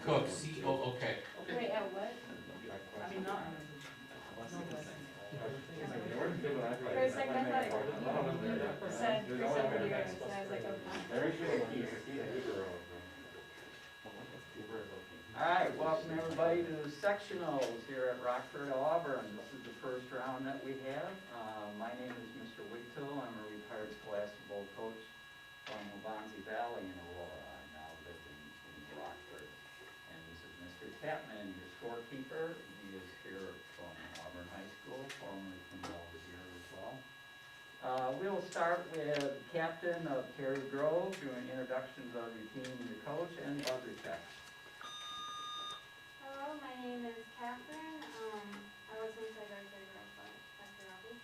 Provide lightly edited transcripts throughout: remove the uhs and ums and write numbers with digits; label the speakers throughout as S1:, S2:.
S1: Cook, C-O, okay.
S2: Wait, at what?
S3: I mean, not.
S2: For a second, I thought you said for several years, and I was like, okay.
S4: Alright, welcome everybody to the sectionals here at Rockford Auburn. This is the first round that we have. My name is Mr. Wigtill. I'm a retired scholastic bowl coach from Waubonsie Valley in Aurora. I now live in Rockford. And this is Mr. Tapman, your scorekeeper. He is here from Auburn High School, formerly from over here as well. We'll start with captain of Terry Grove, doing introductions of your team, your coach, and buzzer checks.
S5: Hello, my name is Catherine. I was once a director of Dr. Robbie.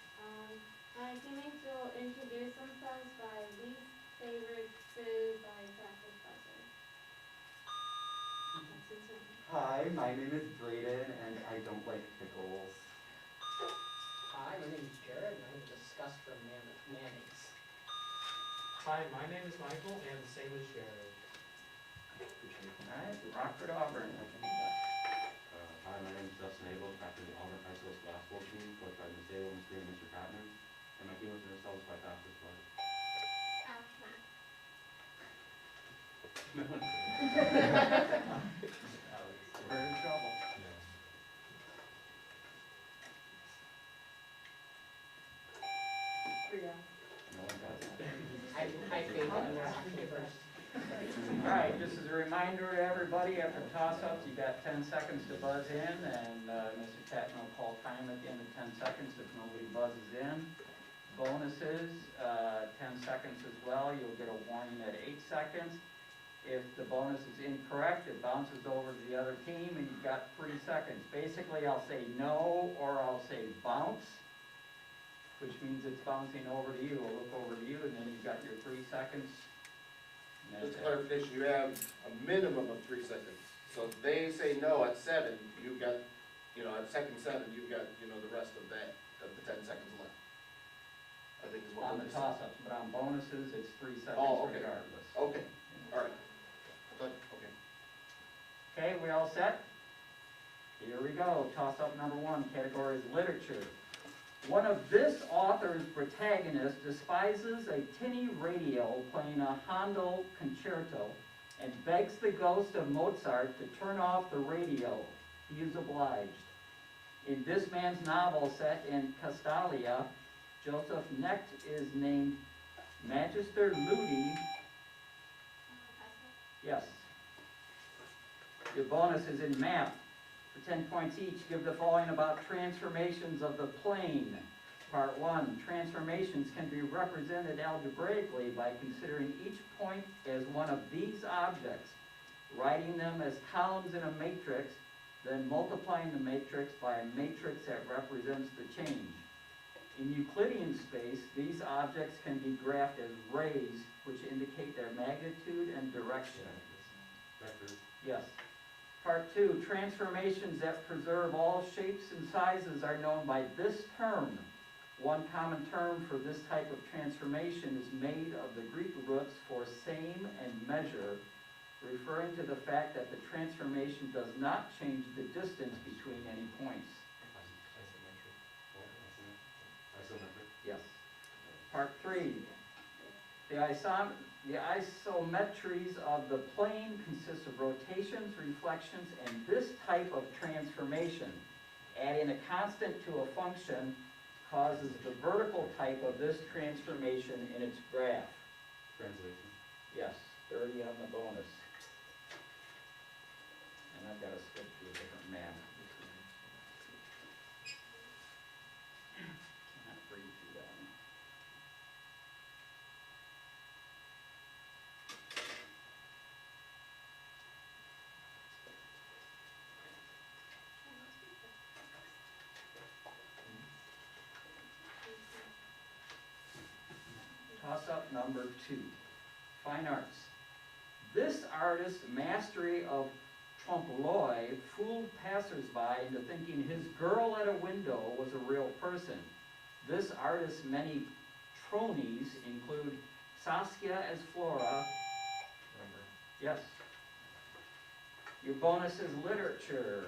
S5: My teammates will introduce themselves by least favorite food by fastest buzzer. That's his name.
S4: Hi, my name is Drayden, and I don't like pickles.
S6: Hi, my name is Jared, and I'm disgust for mayonnaise.
S3: Hi, my name is Michael, and the same as Jared.
S4: Alright, Rockford Auburn.
S7: Hi, my name is Dustin Abel, captain of the Auburn High School basketball team, coached by Ms. Abel, Ms. Green, and Mr. Cotman. And my team was ourselves by fastest buzzer.
S4: We're in trouble. No one does that.
S6: I think I'm actually first.
S4: Alright, just as a reminder to everybody, after toss-ups, you got 10 seconds to buzz in, and Mr. Tatman will call time at the end of 10 seconds if nobody buzzes in. Bonuses, 10 seconds as well. You'll get a warning at 8 seconds. If the bonus is incorrect, it bounces over to the other team, and you've got 3 seconds. Basically, I'll say no, or I'll say bounce, which means it's bouncing over to you. I'll look over to you, and then you've got your 3 seconds. And that's
S8: Just
S4: it.
S8: clarification, you have a minimum of 3 seconds. So if they say no at 7, you've got, at second 7, you've got, the rest of that, of the 10 seconds left. I think is what
S4: On the
S8: we're saying.
S4: toss-ups, but on bonuses, it's 3 seconds
S8: Oh, okay.
S4: regardless.
S8: Okay, all right. Good, okay.
S4: Okay, we all set? Here we go. Toss-up number 1, category is literature. One of this author's protagonists despises a tinny radio playing a Handel concerto and begs the ghost of Mozart to turn off the radio. He is obliged. In this man's novel set in Castalia, Joseph Knecht is named Magister Ludi. Yes. Your bonus is in math. For 10 points each, give the following about transformations of the plane. Part 1, transformations can be represented algebraically by considering each point as one of these objects, writing them as columns in a matrix, then multiplying the matrix by a matrix that represents the change. In Euclidean space, these objects can be graphed as rays, which indicate their magnitude and direction.
S7: Vectors.
S4: Yes. Part 2, transformations that preserve all shapes and sizes are known by this term. One common term for this type of transformation is made of the Greek roots for same and measure, referring to the fact that the transformation does not change the distance between any points.
S7: Isometric.
S4: Yes. Part 3, the isometries of the plane consist of rotations, reflections, and this type of transformation. Adding a constant to a function causes the vertical type of this transformation in its graph.
S7: Translation.
S4: Yes, 30 on the bonus. And I've got to switch to a different map. Cannot breathe through that one. Toss-up number 2, fine arts. This artist's mastery of trompe-l'oeil fooled passersby into thinking his girl at a window was a real person. This artist's many tronies include Saskia as Flora. Yes. Your bonus is literature.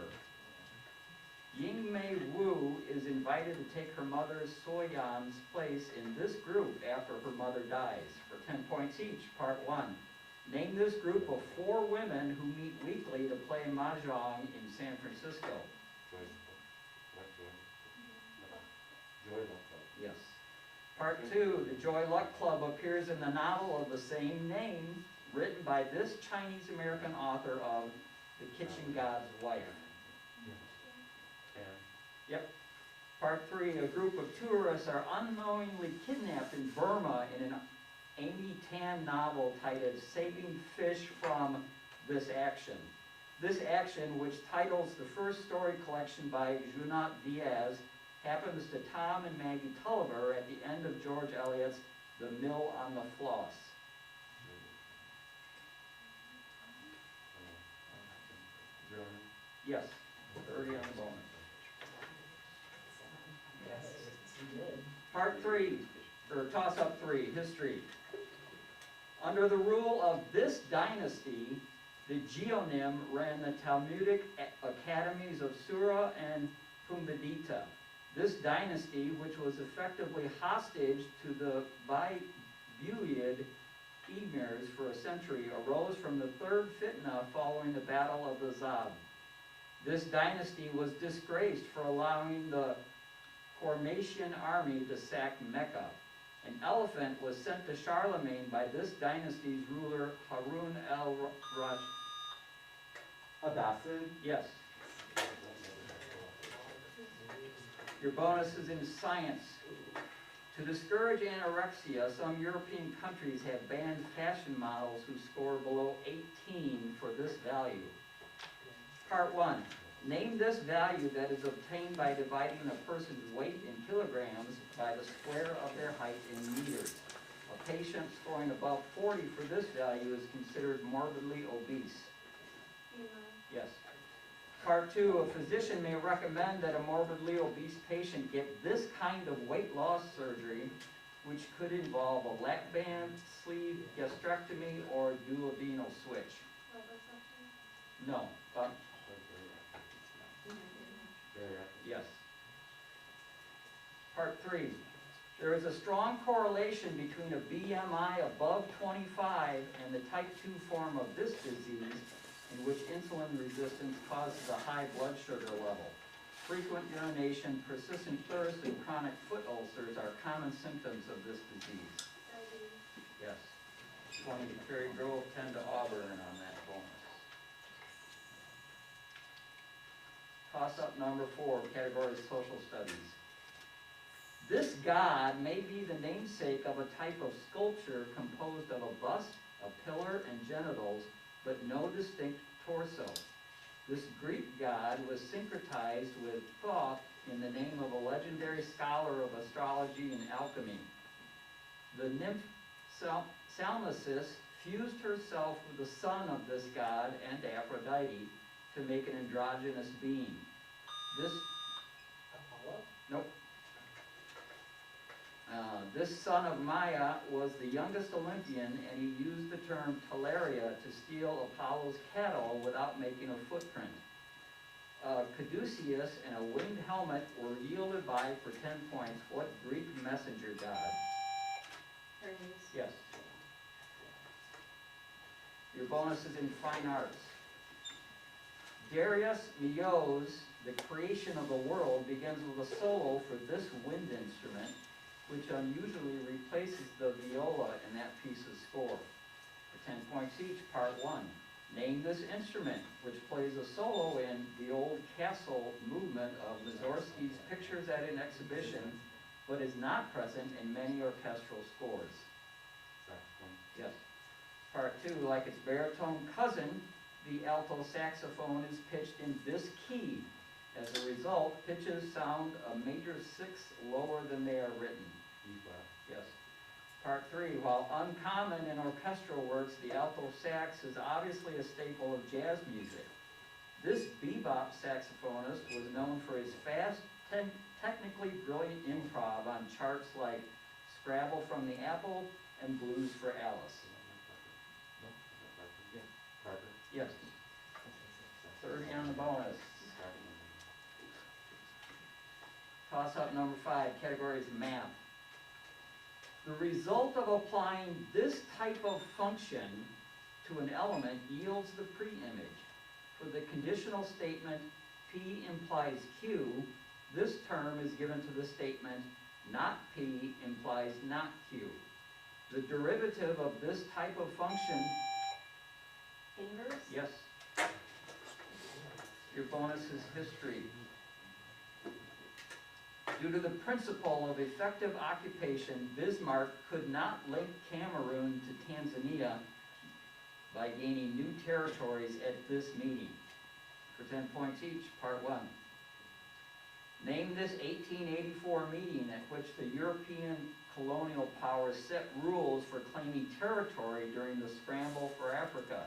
S4: Yingmei Wu is invited to take her mother Soyan's place in this group after her mother dies. For 10 points each, part 1. Name this group of 4 women who meet weekly to play mahjong in San Francisco.
S7: Joy, what joy? Joy Luck Club.
S4: Yes. Part 2, the Joy Luck Club appears in the novel of the same name, written by this Chinese-American author of The Kitchen God's Wife.
S7: And
S4: Part 3, a group of tourists are unknowingly kidnapped in Burma in an Amy Tan novel titled Saving Fish from This Action. This Action, which titles the first story collection by Junot Diaz, happens to Tom and Maggie Tulliver at the end of George Eliot's The Mill on the Floss. Yes, 30 on the bonus.
S6: Yes, you did.
S4: Part 3, or toss-up 3, history. Under the rule of this dynasty, the Geonim ran the Talmudic academies of Sura and Pumbedita. This dynasty, which was effectively hostage to the Buyiid emirs for a century, arose from the third Fitna following the Battle of the Zab. This dynasty was disgraced for allowing the Hormatian army to sack Mecca. An elephant was sent to Charlemagne by this dynasty's ruler Harun al-Rashid.
S7: Adassin?
S4: Yes. Your bonus is in science. To discourage anorexia, some European countries have banned fashion models who score below 18 for this value. Part 1. Name this value that is obtained by dividing a person's weight in kilograms by the square of their height in meters. A patient scoring above 40 for this value is considered morbidly obese. Yes. Part 2, a physician may recommend that a morbidly obese patient get this kind of weight loss surgery, which could involve a lap band, sleeve, gastrectomy, or duodenal switch. No. Yes. Part 3. There is a strong correlation between a BMI above 25 and the type 2 form of this disease, in which insulin resistance causes a high blood sugar level. Frequent urination, persistent thirst, and chronic foot ulcers are common symptoms of this disease. Yes. 20 to Cherry Grove, 10 to Auburn on that bonus. Toss-up number 4, category social studies. This god may be the namesake of a type of sculpture composed of a bust, a pillar, and genitals, but no distinct torso. This Greek god was syncretized with Thoth in the name of a legendary scholar of astrology and alchemy. The nymph Salmacis fused herself with the son of this god and Aphrodite to make an androgynous being. This
S6: Apollo?
S4: Nope. This son of Maya was the youngest Olympian, and he used the term Talaria to steal Apollo's cattle without making a footprint. Caduceus and a winged helmet were yielded by for 10 points. What Greek messenger god?
S5: Hermes.
S4: Yes. Your bonus is in fine arts. Darius Milhaud's The Creation of the World begins with a solo for this wind instrument, which unusually replaces the viola in that piece's score. For 10 points each, part 1. Name this instrument, which plays a solo in the old castle movement of Mussorgsky's Pictures at an Exhibition, but is not present in many orchestral scores.
S7: Saxophone.
S4: Yes. Part 2, like its baritone cousin, the alto saxophone is pitched in this key. As a result, pitches sound a major 6 lower than they are written.
S7: E flat.
S4: Yes. Part 3, while uncommon in orchestral works, the alto sax is obviously a staple of jazz music. This bebop saxophonist was known for his fast, technically brilliant improv on charts like Scrabble from the Apple and Blues for Alice.
S7: Parker.
S4: Yes. 30 on the bonus. Toss-up number 5, category is math. The result of applying this type of function to an element yields the pre-image. For the conditional statement P implies Q, this term is given to the statement not P implies not Q. The derivative of this type of function,
S2: Inverse?
S4: yes. Your bonus is history. Due to the principle of effective occupation, Bismarck could not link Cameroon to Tanzania by gaining new territories at this meeting. For 10 points each, part 1. Name this 1884 meeting at which the European colonial powers set rules for claiming territory during the scramble for Africa.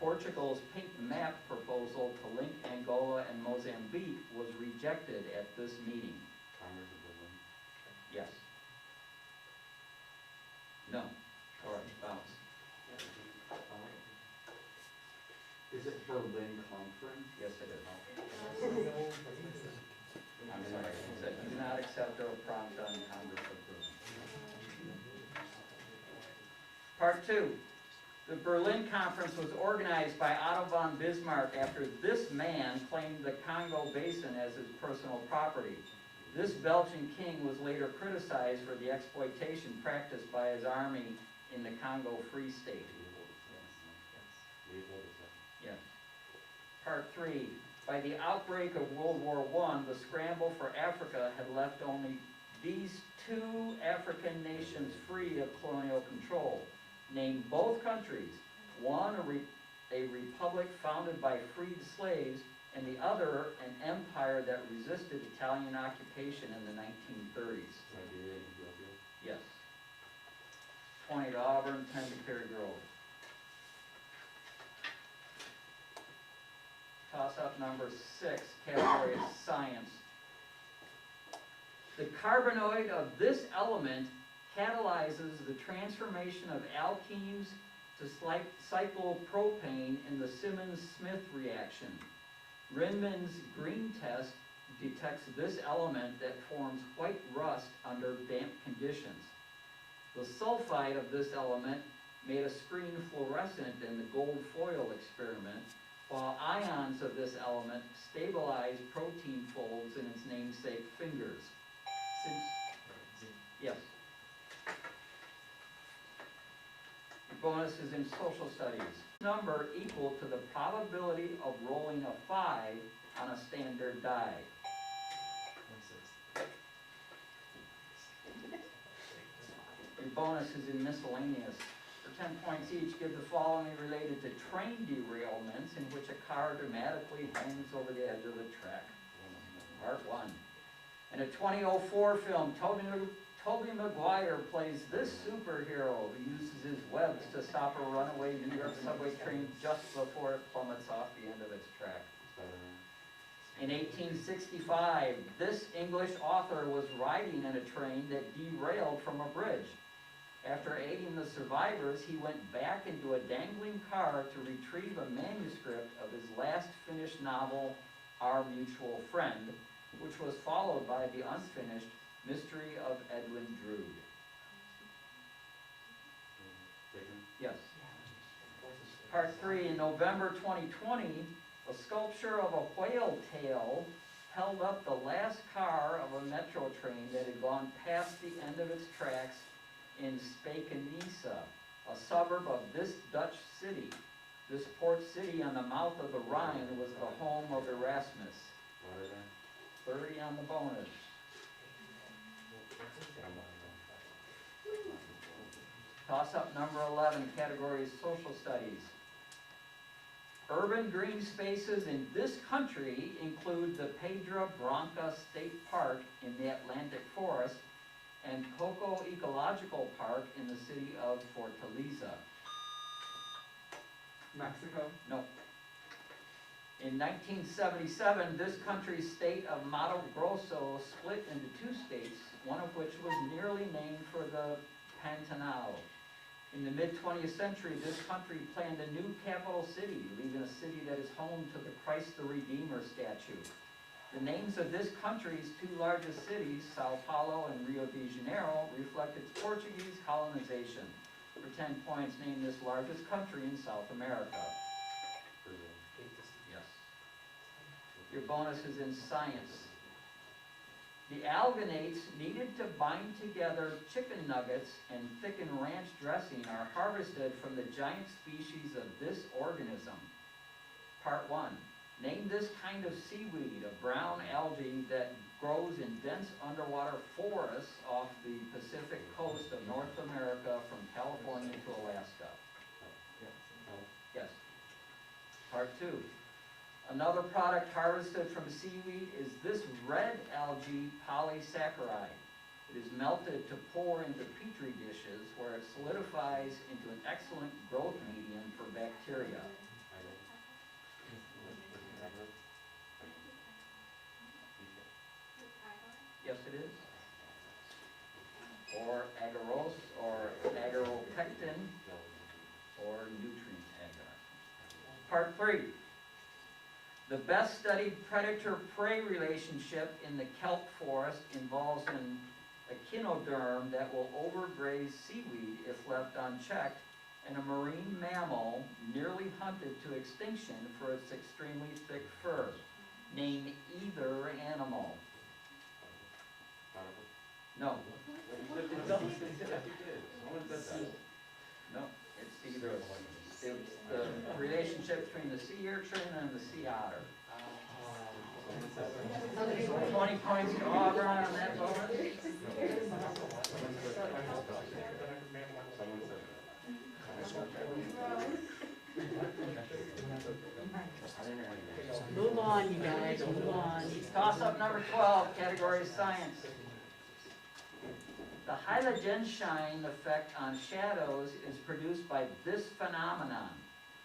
S4: Portugal's pink map proposal to link Angola and Mozambique was rejected at this meeting.
S7: Congress of Berlin.
S4: Yes. No. All right, bounce.
S1: Is it Berlin Conference?
S4: Yes, it is.
S7: I'm
S4: Sorry,
S7: sorry.
S4: it said, do not accept or prompt on Congress of Berlin. Part 2. The Berlin Conference was organized by Otto von Bismarck after this man claimed the Congo Basin as his personal property. This Belgian king was later criticized for the exploitation practiced by his army in the Congo Free State.
S7: Leopold II.
S4: Yes. Part 3. By the outbreak of World War I, the scramble for Africa had left only these 2 African nations free of colonial control. Name both countries, one a republic founded by freed slaves, and the other an empire that resisted Italian occupation in the 1930s.
S7: Liberia and Ethiopia.
S4: Yes. 20 to Auburn, 10 to Cary Grove. Toss-up number 6, category is science. The carbanoid of this element catalyzes the transformation of alkenes to cyclopropane in the Simmons-Smith reaction. Rinman's green test detects this element that forms white rust under damp conditions. The sulfide of this element made a screen fluorescent in the gold foil experiment, while ions of this element stabilize protein folds in its namesake fingers. Yes. Your bonus is in social studies. Number equal to the probability of rolling a 5 on a standard die. Your bonus is in miscellaneous. For 10 points each, give the following related to train derailments in which a car dramatically hangs over the edge of the track. Part 1. In a 2004 film, Tobey Maguire plays this superhero who uses his webs to stop a runaway New York subway train just before it plummets off the end of its track. In 1865, this English author was riding in a train that derailed from a bridge. After aiding the survivors, he went back into a dangling car to retrieve a manuscript of his last finished novel, Our Mutual Friend, which was followed by the unfinished Mystery of Edwin Drood. Yes. Part 3, in November 2020, a sculpture of a whale tail held up the last car of a metro train that had gone past the end of its tracks in Spijkenisse, a suburb of this Dutch city. This port city on the mouth of the Rhine was the home of Erasmus. 30 on the bonus. Toss-up number 11, category is social studies. Urban green spaces in this country include the Pedra Branca State Park in the Atlantic Forest and Coco Ecological Park in the city of Fortaleza.
S1: Mexico?
S4: No. In 1977, this country's state of Mato Grosso split into 2 states, one of which was nearly named for the Pantanal. In the mid-20th century, this country planned a new capital city, leaving a city that is home to the Christ the Redeemer statue. The names of this country's two largest cities, Sao Paulo and Rio de Janeiro, reflect its Portuguese colonization. For 10 points, name this largest country in South America.
S7: Brazil.
S4: Yes. Your bonus is in science. The alginates needed to bind together chicken nuggets and thicken ranch dressing are harvested from the giant species of this organism. Part 1. Name this kind of seaweed, a brown algae that grows in dense underwater forests off the Pacific coast of North America from California to Alaska. Yes. Part 2. Another product harvested from seaweed is this red algae polysaccharide. It is melted to pour into petri dishes where it solidifies into an excellent growth medium for bacteria. Yes, it is. Or agarose, or agaropectin, or nutrient agar. Part 3. The best studied predator-prey relationship in the kelp forest involves an echinoderm that will overgraze seaweed if left unchecked, and a marine mammal nearly hunted to extinction for its extremely thick fur. Name either animal. No. No, it's either. It's the relationship between the sea urchin and the sea otter. 20 points to Auburn on that bonus.
S9: Move on, you guys, move on.
S4: Toss-up number 12, category is science. The Heilige-Entschein effect on shadows is produced by this phenomenon,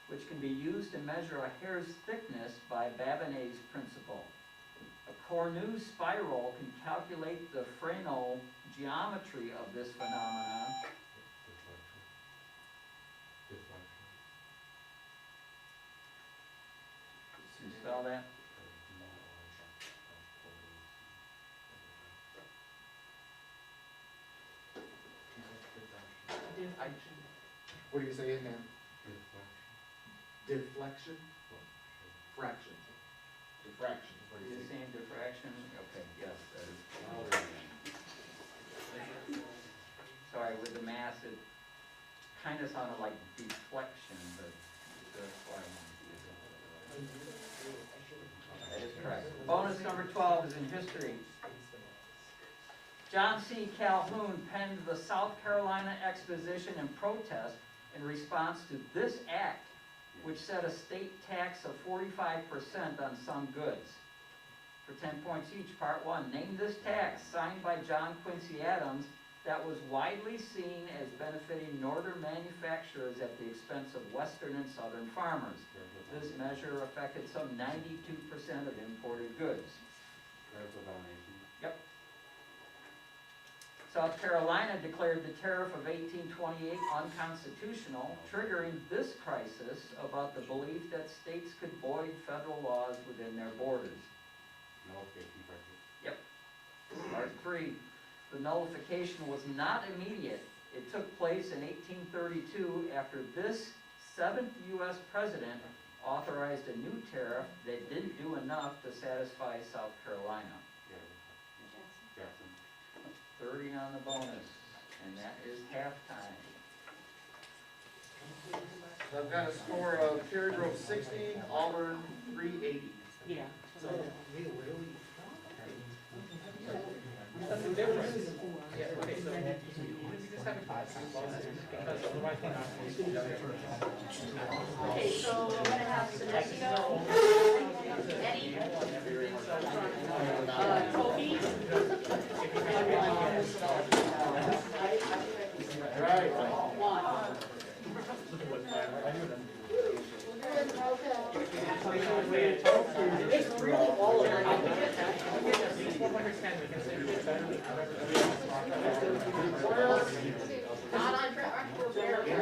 S4: which can be used to measure a hair's thickness by Babinet's principle. A Cornu spiral can calculate the Fresnel geometry of this phenomenon. Can you spell that?
S8: What do you say in there? Deflection? Fraction. Diffraction. What do you
S4: You're
S8: say?
S4: saying diffraction? Okay, yes, that is. Sorry, with the mass, it kind of sounded like deflection, but that's why I wanted to use it. That is correct. Bonus number 12 is in history. John C. Calhoun penned the South Carolina Exposition and Protest in response to this act, which set a state tax of 45% on some goods. For 10 points each, part 1. Name this tax, signed by John Quincy Adams, that was widely seen as benefiting northern manufacturers at the expense of western and southern farmers. This measure affected some 92% of imported goods. Yep. South Carolina declared the tariff of 1828 unconstitutional, triggering this crisis about the belief that states could void federal laws within their borders. Yep. Part 3. The nullification was not immediate. It took place in 1832 after this 7th U.S. president authorized a new tariff that didn't do enough to satisfy South Carolina. 30 on the bonus, and that is halftime.
S8: So I've got a score of Cherry Grove 60, Auburn 380.
S9: Yeah.
S3: That's the difference. Yeah, okay, so we just have because otherwise we're not.
S9: Okay, so we're gonna have Senecio, Eddie, Toby.
S8: Right.
S9: One. All of them.
S5: Not on track, we're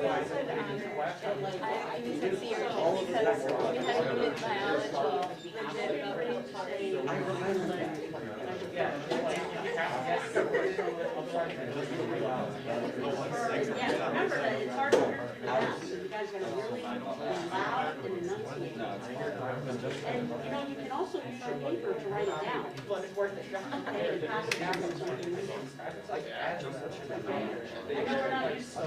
S3: Otherwise,
S9: said,
S3: if we just left on
S9: like,
S3: the
S9: you said theory, because we had to do biology,
S3: Yeah, it's like, you have to get otherwise it's just really loud.
S9: Yeah, remember that it's hard work for them, you guys are gonna really be loud and enunciate. And, you know, you can also use our paper to write it down.
S3: But it's worth it.
S9: Okay, and pass it down so we can read it.
S3: It's like,
S9: I know we're not used to it,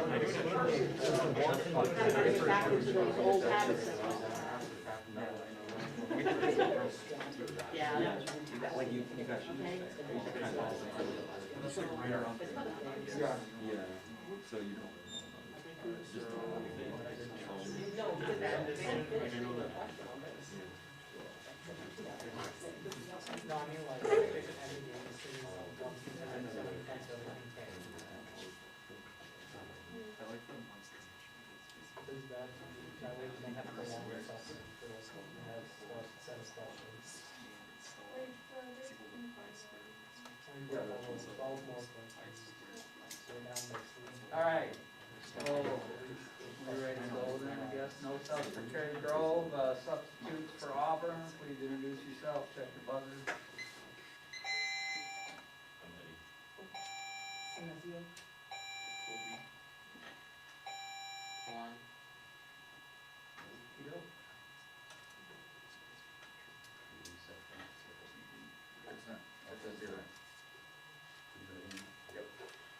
S9: kind of getting back into those old habits. Yeah.
S7: Like you got.
S9: Okay.
S7: Yeah, so you don't.
S6: No, I mean, like, there's an entity in the city, so once it's in, so many times, so many times. Does that, that way you don't have to go on yourself for those, set of questions.
S5: Wait, so this invoice.
S6: And you have all those 12 more questions. So now next week.
S4: All right, so we're ready to go then, I guess. No subs for Cherry Grove, substitutes for Auburn. Please introduce yourself, check your buzzer. One. Okey-doke.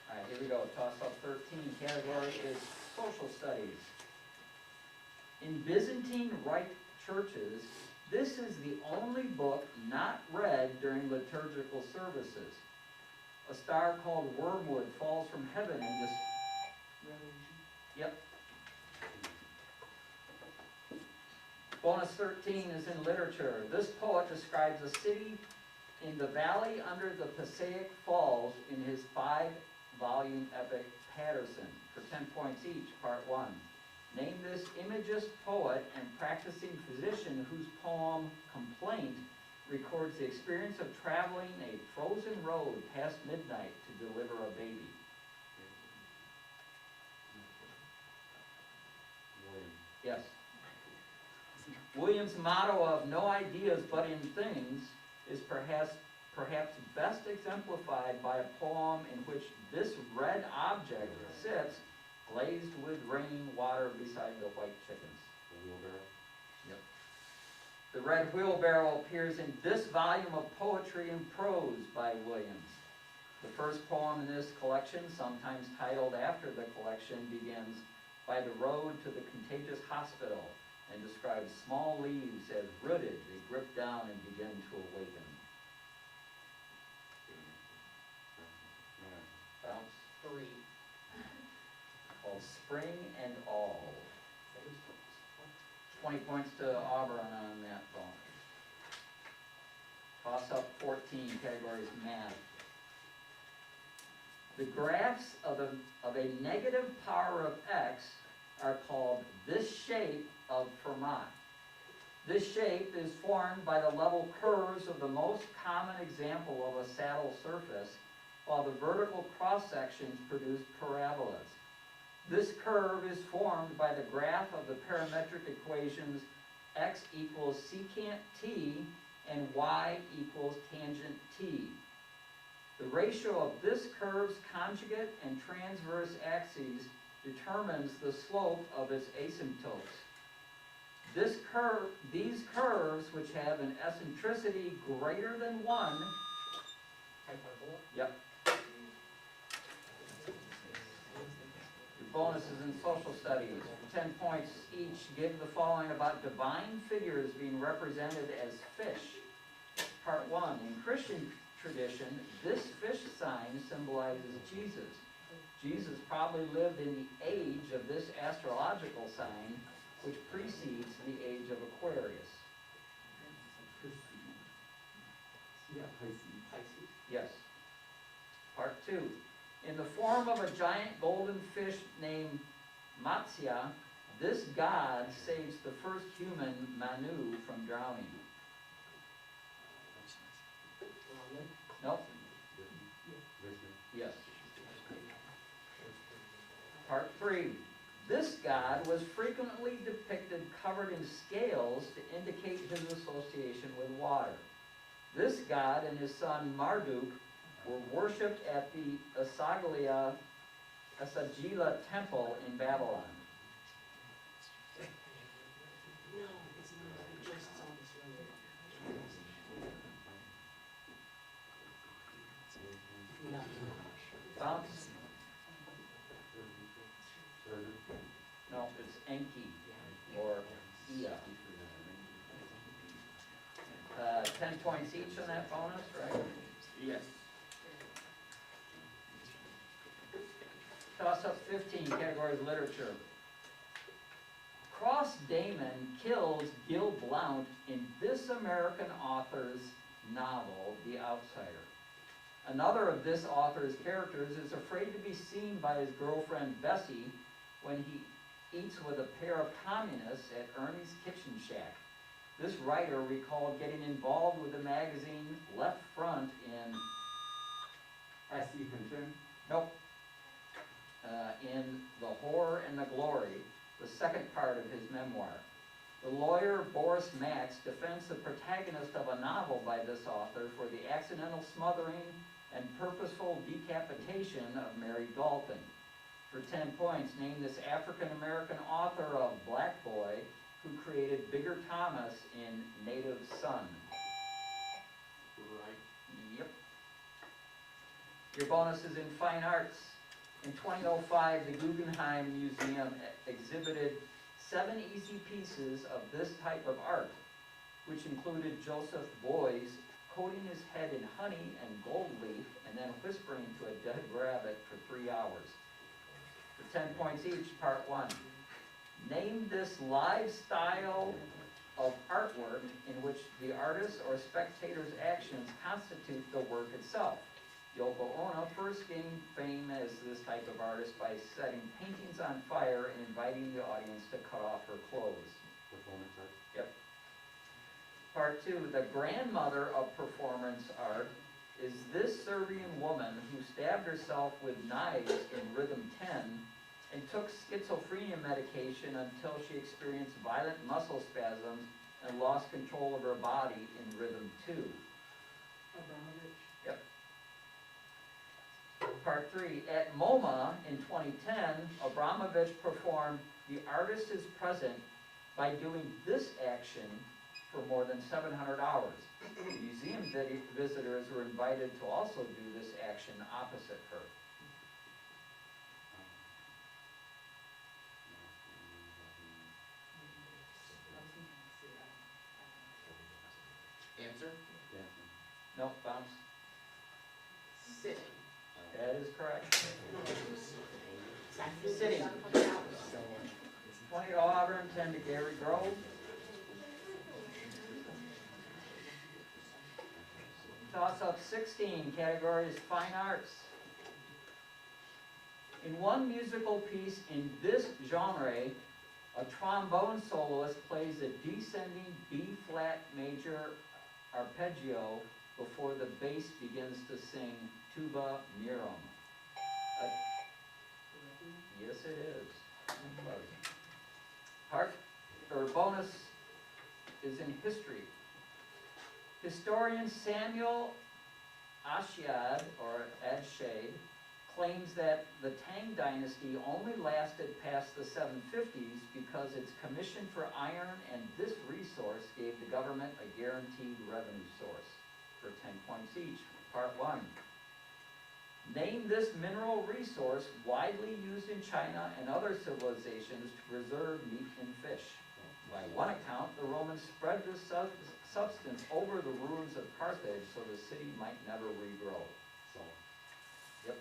S4: All right, here we go. Toss up 13. Category is social studies. In Byzantine Rite churches, this is the only book not read during liturgical services. A star called Wormwood falls from heaven in this. Yep. Bonus 13 is in literature. This poet describes a city in the valley under the Passaic Falls in his 5-volume epic Patterson, for 10 points each, part 1. Name this imagist poet and practicing physician whose poem, Complaint, records the experience of traveling a frozen road past midnight to deliver a baby. Yes. William's motto of no ideas but in things is perhaps best exemplified by a poem in which this red object sits glazed with rain water beside the white chickens.
S7: The wheelbarrow?
S4: Yep. The red wheelbarrow appears in this volume of poetry and prose by Williams. The first poem in this collection, sometimes titled after the collection, begins by the road to the contagious hospital and describes small leaves as rooted, they grip down and begin to awaken. Bounce.
S6: 3.
S4: Called Spring and All. 20 points to Auburn on that bonus. Toss up 14, categories math. The graphs of a negative power of x are called this shape of Fermat. This shape is formed by the level curves of the most common example of a saddle surface, while the vertical cross-sections produce parabolas. This curve is formed by the graph of the parametric equations x equals secant t and y equals tangent t. The ratio of this curve's conjugate and transverse axes determines the slope of its asymptotes. These curves, which have an eccentricity greater than 1, yep. Your bonuses in social studies, 10 points each, give the following about divine figures being represented as fish. Part 1, in Christian tradition, this fish sign symbolizes Jesus. Jesus probably lived in the age of this astrological sign, which precedes the age of Aquarius.
S1: Yeah, Pisces.
S4: Yes. Part 2. In the form of a giant golden fish named Matsya, this god saves the first human, Manu, from drowning. Nope. Yes. Part 3. This god was frequently depicted covered in scales to indicate his association with water. This god and his son Marduk were worshipped at the Asagila temple in Babylon.
S9: No, it's not, just on this road. No.
S4: Bounce? No, it's Enki or Ea. 10 points each on that bonus, right?
S8: Yes.
S4: Toss up 15, categories literature. Cross Damon kills Gil Blount in this American author's novel, The Outsider. Another of this author's characters is afraid to be seen by his girlfriend Bessie when he eats with a pair of communists at Ernie's Kitchen Shack. This writer recalled getting involved with the magazine Left Front in...
S1: S.E. Hinton.
S4: Nope. In The Horror and the Glory, the second part of his memoir. The lawyer Boris Max defends the protagonist of a novel by this author for the accidental smothering and purposeful decapitation of Mary Dalton. For 10 points, name this African-American author of Black Boy who created Bigger Thomas in Native Son.
S1: Right.
S4: Yep. Your bonus is in fine arts. In 2005, the Guggenheim Museum exhibited 7 easy pieces of this type of art, which included Joseph Beuys coating his head in honey and gold leaf and then whispering to a dead rabbit for 3 hours. For 10 points each, part 1. Name this live style of artwork in which the artist or spectator's actions constitute the work itself. Yoko Ono first gained fame as this type of artist by setting paintings on fire and inviting the audience to cut off her clothes.
S7: Performance art.
S4: Yep. Part 2, the grandmother of performance art is this Serbian woman who stabbed herself with knives in Rhythm 10 and took schizophrenia medication until she experienced violent muscle spasms and lost control of her body in Rhythm 2.
S9: Abramovich.
S4: Yep. Part 3, at MoMA in 2010, Abramovich performed The Artist is Present by doing this action for more than 700 hours. Museum visitors were invited to also do this action opposite her.
S8: Answer?
S7: Yeah.
S4: No, bounce.
S9: Sitting.
S4: That is correct. Sitting. 20 to Auburn, 10 to Gary Grove. Toss up 16, categories fine arts. In one musical piece in this genre, a trombone soloist plays a descending B-flat major arpeggio before the bass begins to sing Tuba Mirum. Yes, it is. Bonus is in history. Historian Samuel Ashiad, or Adshade, claims that the Tang dynasty only lasted past the 750s because its commission for iron and this resource gave the government a guaranteed revenue source. For 10 points each. Part 1. Name this mineral resource widely used in China and other civilizations to preserve meat and fish. By one account, the Romans spread this substance over the ruins of Carthage so the city might never regrow.
S7: So,
S4: Yep.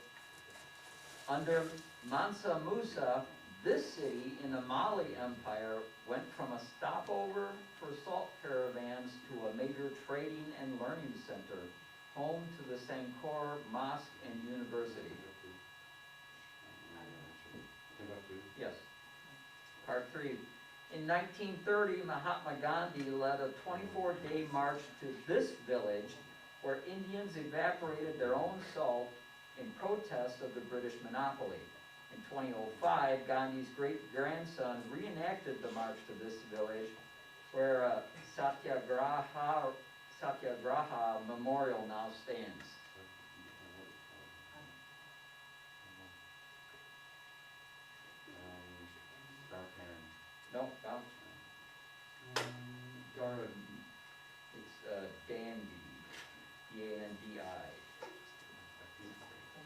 S4: Under Mansa Musa, this city in the Mali Empire went from a stopover for salt caravans to a major trading and learning center, home to the Sankor Mosque and University.
S7: Timbuktu.
S4: Yes. Part 3. In 1930, Mahatma Gandhi led a 24-day march to this village where Indians evaporated their own salt in protest of the British monopoly. In 2005, Gandhi's great-grandson reenacted the march to this village, where a Satyagraha memorial now stands. No, bounce.
S1: Garland.
S4: It's Dandy, D-A-N-D-I.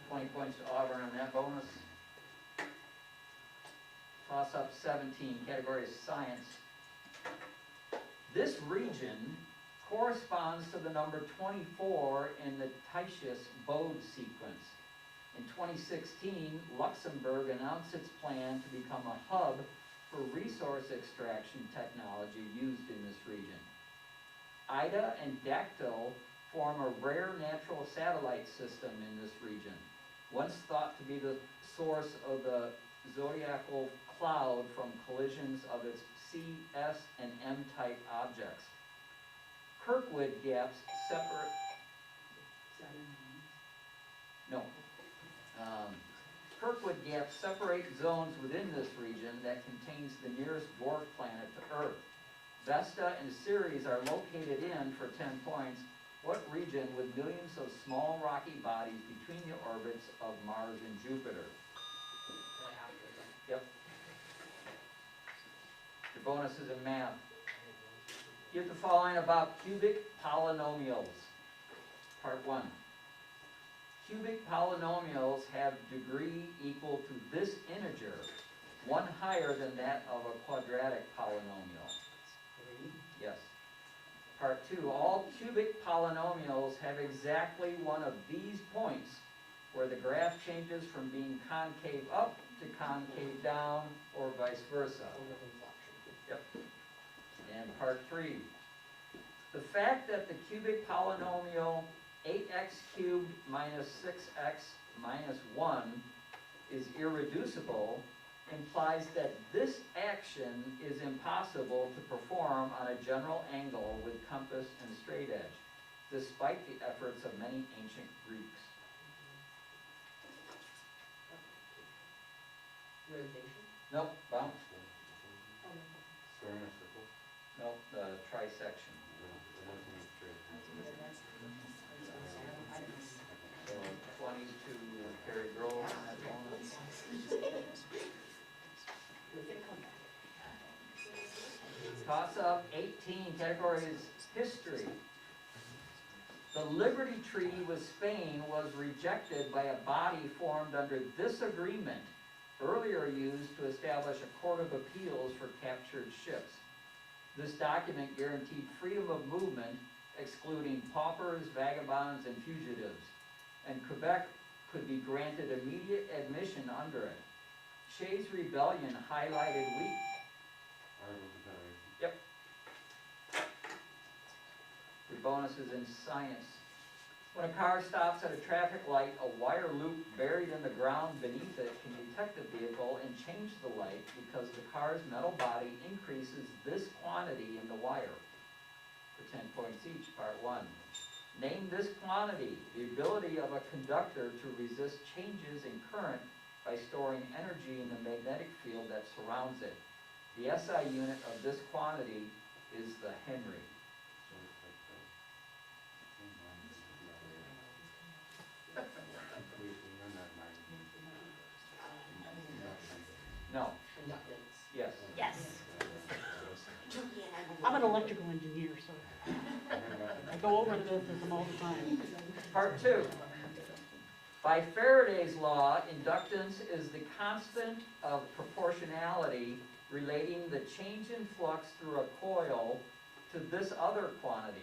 S4: 20 points to Auburn on that bonus. Toss up 17, category is science. This region corresponds to the number 24 in the Titius-Bode sequence. In 2016, Luxembourg announced its plan to become a hub for resource extraction technology used in this region. Ida and Dactyl form a rare natural satellite system in this region, once thought to be the source of the zodiacal cloud from collisions of its C, S, and M-type objects. Kirkwood gaps separate... No. Kirkwood gaps separate zones within this region that contains the nearest dwarf planet to Earth. Vesta and Ceres are located in, for 10 points, what region with millions of small rocky bodies between the orbits of Mars and Jupiter? Yep. Your bonus is in math. Give the following about cubic polynomials. Part 1. Cubic polynomials have degree equal to this integer, one higher than that of a quadratic polynomial. Yes. Part 2, all cubic polynomials have exactly one of these points where the graph changes from being concave up to concave down, or vice versa. Yep. And part 3, the fact that the cubic polynomial 8x cubed minus 6x minus 1 is irreducible implies that this action is impossible to perform on a general angle with compass and straight edge, despite the efforts of many ancient Greeks.
S9: Rotation?
S4: Nope, bounce.
S7: Square and a circle.
S4: Nope, the trisection. So 20 to Perry Grove on that bonus. Toss up 18, category is history. The Liberty Treaty with Spain was rejected by a body formed under this agreement, earlier used to establish a court of appeals for captured ships. This document guaranteed freedom of movement, excluding paupers, vagabonds, and fugitives, and Quebec could be granted immediate admission under it. Shays' Rebellion highlighted weak... Yep. Your bonus is in science. When a car stops at a traffic light, a wire loop buried in the ground beneath it can detect the vehicle and change the light because the car's metal body increases this quantity in the wire. For 10 points each, part 1. Name this quantity, the ability of a conductor to resist changes in current by storing energy in the magnetic field that surrounds it. The SI unit of this quantity is the Henry. No. Yes.
S9: Yes. I'm an electrical engineer, so I go over this with them all the time.
S4: Part 2. By Faraday's law, inductance is the constant of proportionality relating the change in flux through a coil to this other quantity.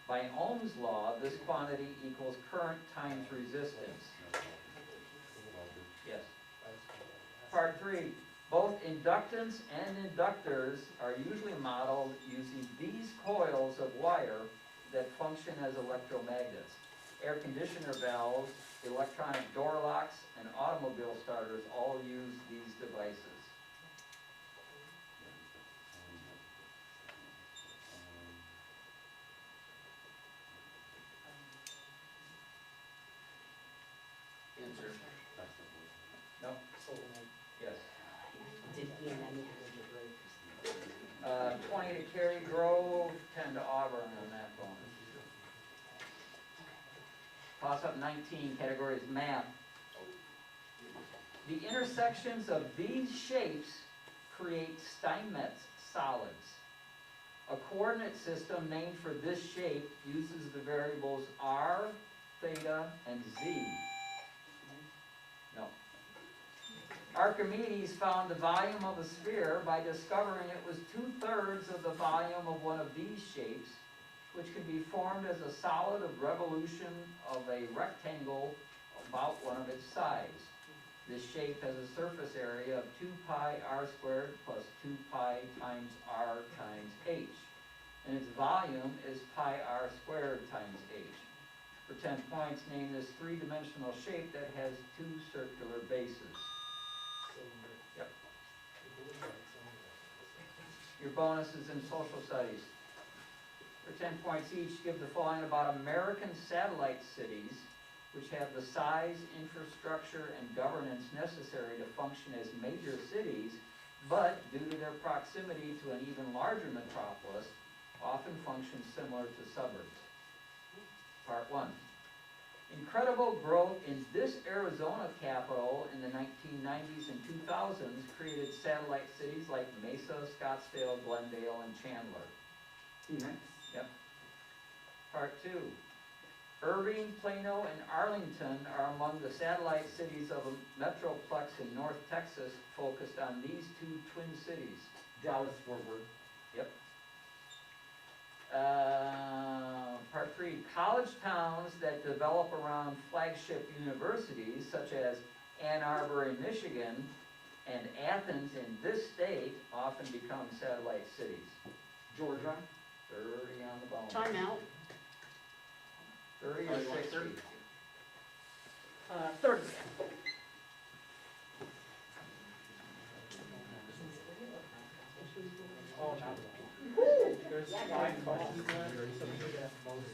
S4: By Ohm's law, this quantity equals current times resistance. Yes. Part 3. Both inductance and inductors are usually modeled using these coils of wire that function as electromagnets. Air conditioner valves, electronic door locks, and automobile starters all use these devices.
S8: Answer.
S4: No?
S6: So when I
S4: Yes.
S9: Did he and I make a break?
S4: 20 to Cary Grove, 10 to Auburn on that bonus. Toss up 19, category is math. The intersections of these shapes create Steinmetz solids. A coordinate system named for this shape uses the variables r, theta, and z. No. Archimedes found the volume of a sphere by discovering it was 2/3 of the volume of one of these shapes, which can be formed as a solid of revolution of a rectangle about one of its sides. This shape has a surface area of 2 pi r squared plus 2 pi times r times h, and its volume is pi r squared times h. For 10 points, name this three-dimensional shape that has 2 circular bases. Yep. Your bonus is in social studies. For 10 points each, give the following about American satellite cities which have the size, infrastructure, and governance necessary to function as major cities, but due to their proximity to an even larger metropolis, often function similar to suburbs. Part 1. Incredible growth in this Arizona capital in the 1990s and 2000s created satellite cities like Mesa, Scottsdale, Glendale, and Chandler.
S1: Phoenix.
S4: Yep. Part 2. Irving, Plano, and Arlington are among the satellite cities of a metroplex in North Texas focused on these 2 twin cities.
S1: Dallas Fort Worth.
S4: Yep. Part 3, college towns that develop around flagship universities such as Ann Arbor in Michigan and Athens in this state often become satellite cities.
S1: Georgia.
S4: 30 on the bone.
S9: Time out.
S4: 30 or 60?
S9: 30.
S3: Oh, no. There's
S9: Yeah,
S3: 5 questions left, so we need to have most.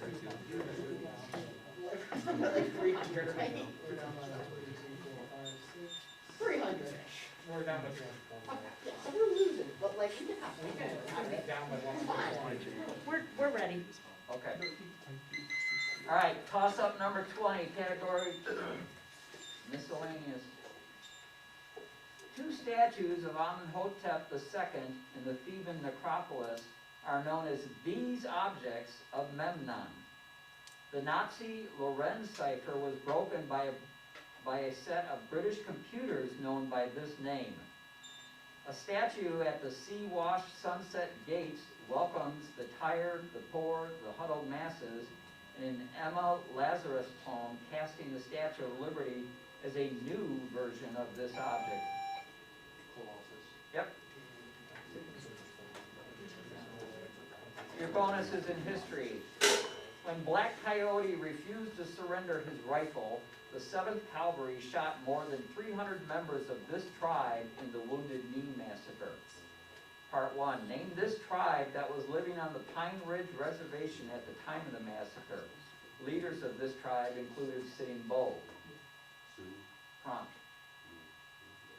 S9: 300, right?
S3: We're down to 2, 3, 4, 5, 6.
S9: 300-ish.
S3: We're down to 1.
S9: Yeah, so we're losing, but like, we can have
S3: We can,
S9: one.
S3: down by 1.
S9: Fine. We're ready.
S4: Okay. All right, toss up number 20, category miscellaneous. 2 statues of Amenhotep II in the Theban necropolis are known as these objects of Memnon. The Nazi Lorenz cipher was broken by a set of British computers known by this name. A statue at the sea-washed Sunset Gates welcomes the tired, the poor, the huddled masses in an Emma Lazarus poem casting the Statue of Liberty as a new version of this object. Yep. Your bonus is in history. When Black Coyote refused to surrender his rifle, the 7th Cavalry shot more than 300 members of this tribe in the Wounded Knee Massacre. Part 1. Name this tribe that was living on the Pine Ridge Reservation at the time of the massacre. Leaders of this tribe included Sitting Bull.
S7: Sioux.
S4: Prompt.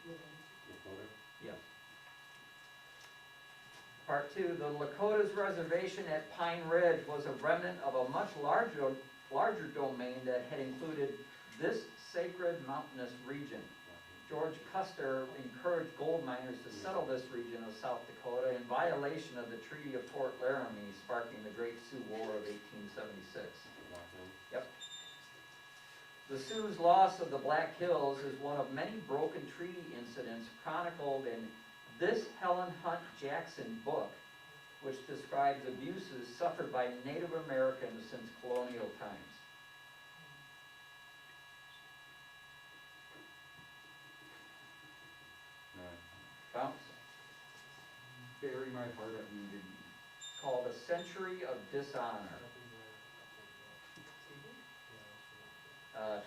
S7: Lakota.
S4: Yes. Part 2, the Lakota's reservation at Pine Ridge was a remnant of a much larger domain that had included this sacred mountainous region. George Custer encouraged gold miners to settle this region of South Dakota in violation of the Treaty of Fort Laramie, sparking the Great Sioux War of 1876. Yep. The Sioux's loss of the Black Hills is one of many broken treaty incidents chronicled in this Helen Hunt Jackson book, which describes abuses suffered by Native Americans since colonial times. Bounce.
S1: Bury my heart at Wounded Knee.
S4: Called A Century of Dishonor.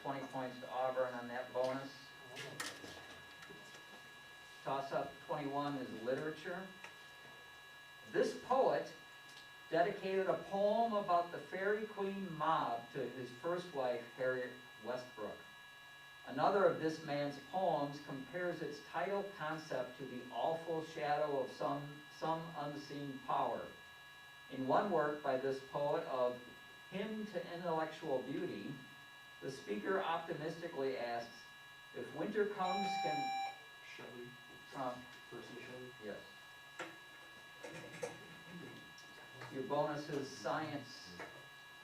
S4: 20 points to Auburn on that bonus. Toss-up 21 is literature. This poet dedicated a poem about the Fairy Queen mob to his first wife, Harriet Westbrook. Another of this man's poems compares its title concept to the awful shadow of some unseen power. In one work by this poet of Hymn to Intellectual Beauty, the speaker optimistically asks, if winter comes, can...
S6: Shelley,
S4: Huh?
S6: Percy Shelley.
S4: Yes. Your bonus is science.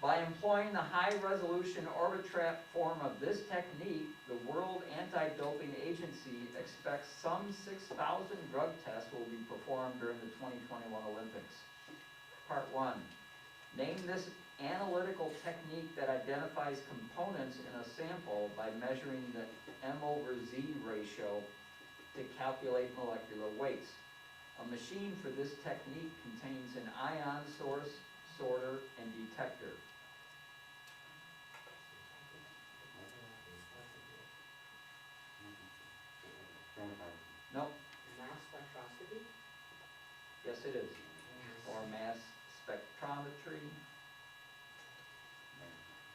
S4: By employing the high-resolution Orbitrap form of this technique, the World Anti-Doping Agency expects some 6,000 drug tests will be performed during the 2021 Olympics. Part 1. Name this analytical technique that identifies components in a sample by measuring the M/Z ratio to calculate molecular weights. A machine for this technique contains an ion source, sorter, and detector.
S7: Chromatography.
S4: Nope.
S9: Mass spectroscopy?
S4: Yes, it is. Or mass spectrometry.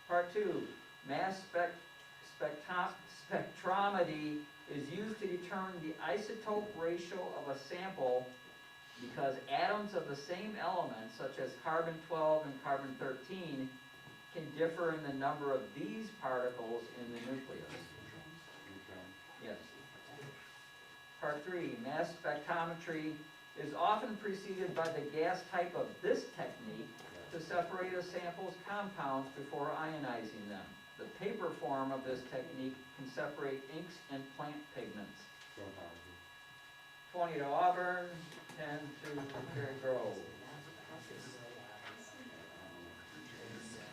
S4: Part 2, mass spectrometry is used to determine the isotope ratio of a sample because atoms of the same element, such as carbon-12 and carbon-13, can differ in the number of these particles in the nucleus. Yes. Part 3, mass spectrometry is often preceded by the gas type of this technique to separate a sample's compounds before ionizing them. The paper form of this technique can separate inks and plant pigments.
S7: Chromatography.
S4: 20 to Auburn, 10 to Cherry Grove.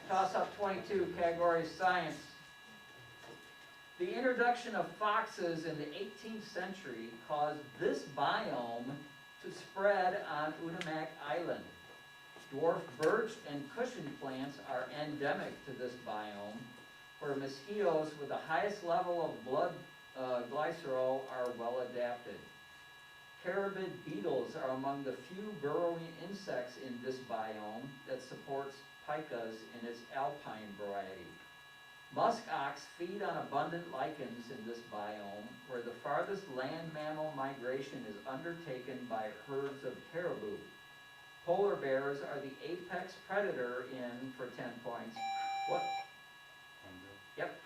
S4: Toss-up 22, category science. The introduction of foxes in the 18th century caused this biome to spread on Unimak Island. Dwarf birch and cushion plants are endemic to this biome, where mosquitoes with the highest level of blood glycerol are well adapted. Carabid beetles are among the few burrowing insects in this biome that supports picas in its alpine variety. Musk ox feed on abundant lichens in this biome, where the farthest land mammal migration is undertaken by herds of caribou. Polar bears are the apex predator in, for 10 points, what? Yep.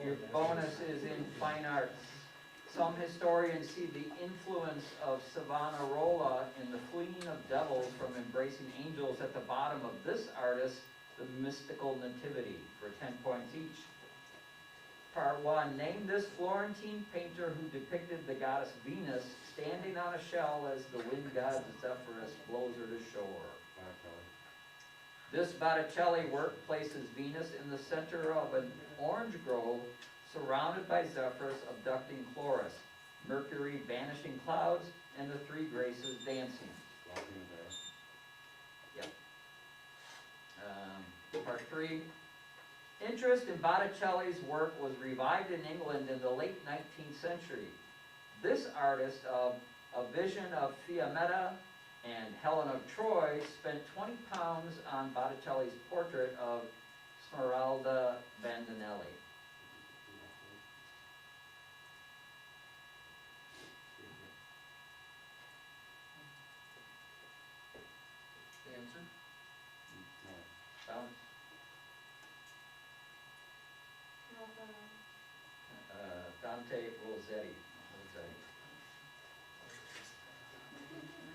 S4: Your bonus is in fine arts. Some historians see the influence of Savonarola in the fleeing of devils from embracing angels at the bottom of this artist, the mystical nativity, for 10 points each. Part 1, name this Florentine painter who depicted the goddess Venus standing on a shell as the wind god Zephyrus blows her to shore. This Botticelli work places Venus in the center of an orange grove surrounded by Zephyrus abducting Chloris, Mercury banishing clouds, and the three graces dancing. Yep. Part 3. Interest in Botticelli's work was revived in England in the late 19th century. This artist of A Vision of Fiammetta and Helen of Troy spent 20 pounds on Botticelli's portrait of Smeralda Bandinelli.
S8: Answer?
S4: Found? Dante Rossetti.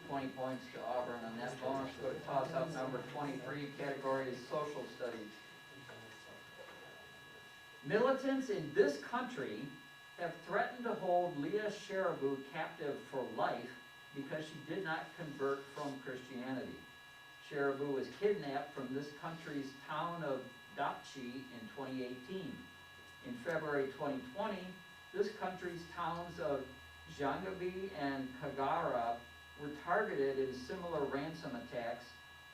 S4: 20 points to Auburn on that bonus. Go to toss-up number 23, category is social studies. Militants in this country have threatened to hold Leah Sharibu captive for life because she did not convert from Christianity. Sharibu was kidnapped from this country's town of Dapchi in 2018. In February 2020, this country's towns of Jangabi and Kagara were targeted in similar ransom attacks,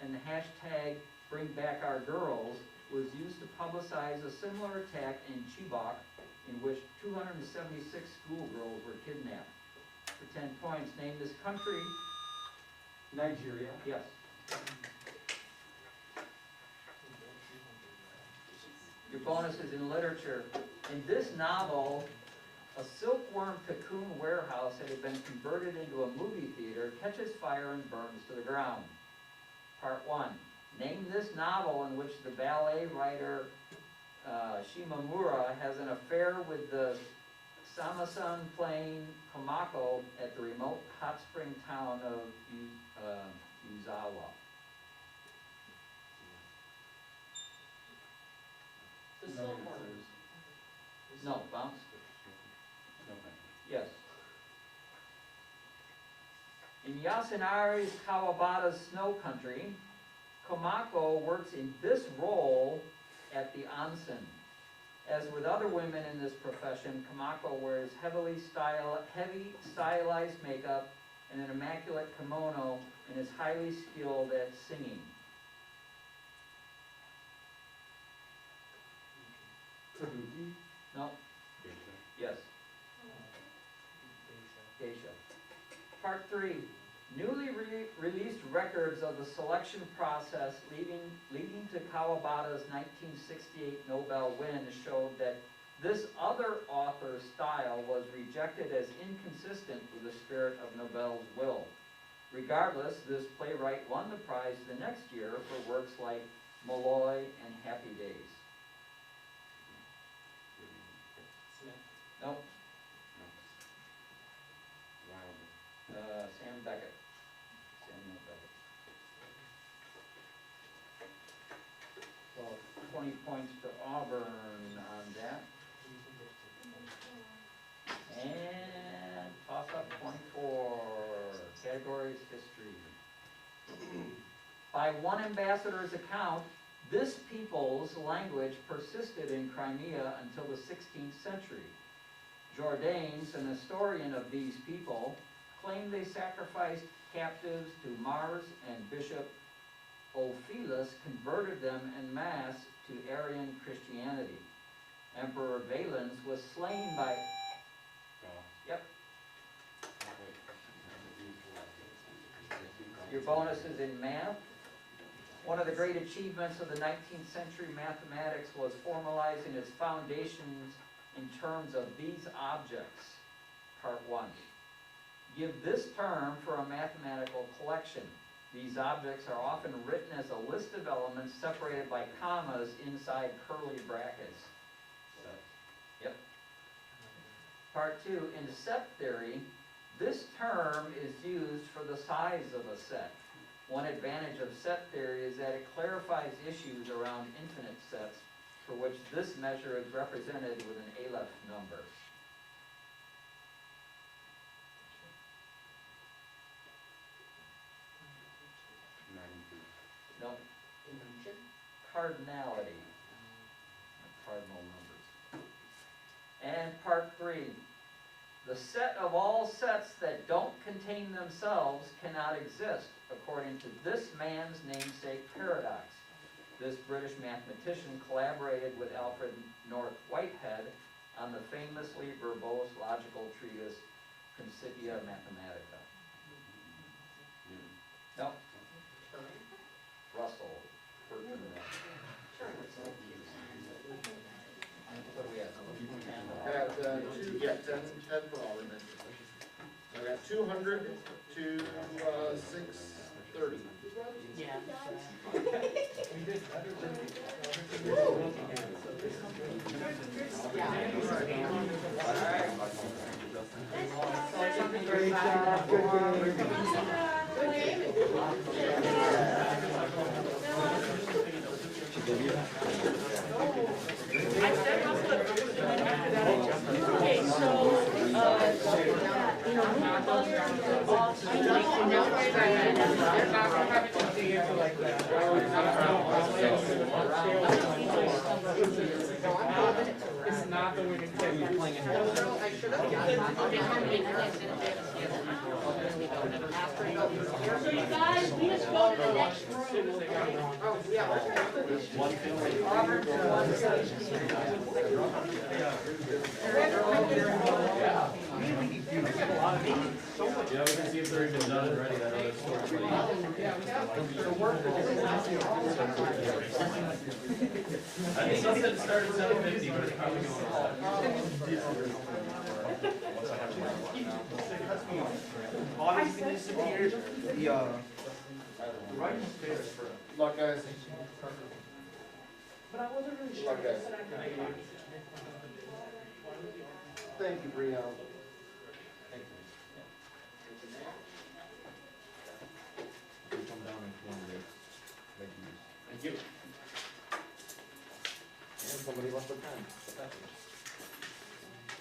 S4: and the hashtag #BringBackOurGirls was used to publicize a similar attack in Chibok, in which 276 schoolgirls were kidnapped. For 10 points, name this country.
S1: Nigeria.
S4: Yes. Your bonuses in literature. In this novel, a silkworm cocoon warehouse that had been converted into a movie theater catches fire and burns to the ground. Part 1. Name this novel in which the ballet writer Shimamura has an affair with the Samasun playing Komako at the remote hot spring town of Uzawa.
S9: The silkworm.
S4: No, bounce.
S7: No, thank
S4: Yes. In Yasunari's Kawabata's snow country, Komako works in this role at the onsen. As with other women in this profession, Komako wears heavy stylized makeup and an immaculate kimono and is highly skilled at singing.
S1: Kabuki?
S4: No?
S7: you.
S4: Yes. Geisha. Part 3. Newly released records of the selection process leading to Kawabata's 1968 Nobel win showed that this other author's style was rejected as inconsistent with the spirit of Nobel's will. Regardless, this playwright won the prize the next year for works like Molloy and Happy Days.
S6: Smith.
S4: Nope.
S7: Wilder.
S4: Sam Beckett. Samuel Beckett. So 20 points to Auburn on that. And toss up 24. Categories history. By one ambassador's account, this people's language persisted in Crimea until the 16th century. Jordanes, an historian of these people, claimed they sacrificed captives to Mars, and Bishop Ophelus converted them en masse to Arian Christianity. Emperor Valens was slain by... Yep. Your bonuses in math. One of the great achievements of the 19th century mathematics was formalizing its foundations in terms of these objects. Part 1. Give this term for a mathematical collection. These objects are often written as a list of elements separated by commas inside curly brackets. Yep. Part 2. In set theory, this term is used for the size of a set. One advantage of set theory is that it clarifies issues around infinite sets, for which this measure is represented with an Aleph number. No. Cardinality. Cardinal numbers. And part 3. The set of all sets that don't contain themselves cannot exist, according to this man's namesake paradox. This British mathematician collaborated with Alfred North Whitehead on the famously verbose logical treatise Principia Mathematica. No. Russell. Bertrand Russell. What do we have?
S8: I got, 10 for all of them. So I got 200 to, 630.
S9: Yeah. Okay, so, you know, move earlier, off, I like to know where they're
S3: It's not the way to take it.
S9: So you guys, we just go to the next room.
S4: Auburn to 117.
S6: Yeah, we can see if they're even done already, that other story. I think some said start at 7:50, but it's probably going
S8: Luck, guys.
S9: But I wasn't really
S8: sure. Okay.
S9: I
S8: Thank you, Brianna.
S1: Come down and form it. Thank you.
S8: Thank you. And somebody left their pen.